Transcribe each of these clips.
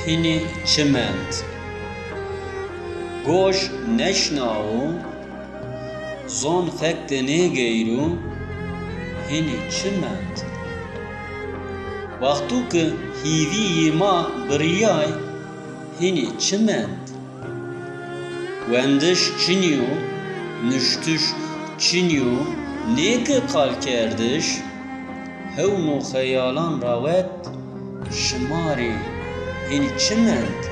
hini çimend. Goş neşnavu, zon fekte ne geyru, hini çimend. Vaktu ki hivi yima biriyay, hini çimend. Wendiş çiniyo, nüştüş çiniyo, neke kal kerdiş, hevnu hayalan ravet, şımari, hini çimend.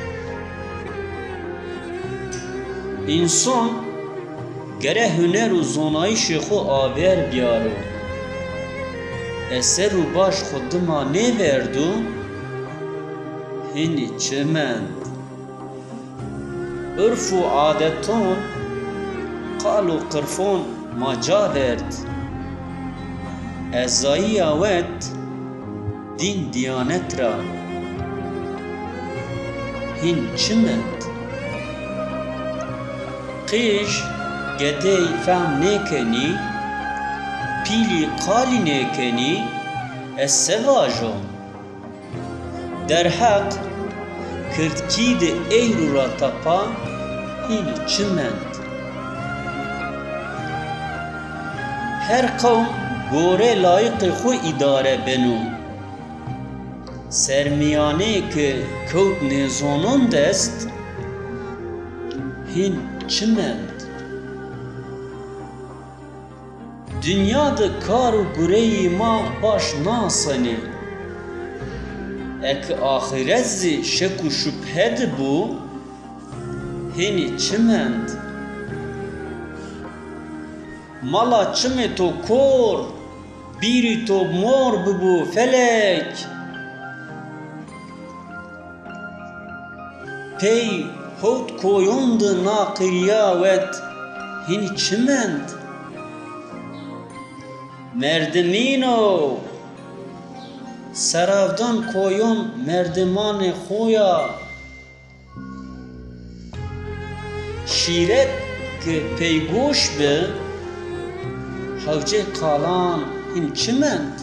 İnsan gere hüner u zonayişi xu aver biyaro. Eser u baş xuduma ne verdu? Hini çimend. Örf u adeton qal u qirfon maca verd. Ezayî avet din diyanet ra. Hin çimend. Qîş gedey fehm nekenî, pîlî qalî nekenî, ez sevajom. Derheq kirtkî di eyru ra tapa, hînî çimend. Her kavm gore layıqê xwe îdare beno. Sermiyanê ki kewt nêzonan dest, hîn çimend. Dünya de kar û gureyî ma baş nasanê. Ek axiret zî şek û şüphe dibû, hênî çimend. Mala çimê to kor, bîrî to mor bibû felek. Pey hewt koyon di na qiriya wet, hînî çimend. Merdimîno, seravdan koyon merdimanê xwe ya. Şîret ki peygoş be, hewcê qalan hîn çimend.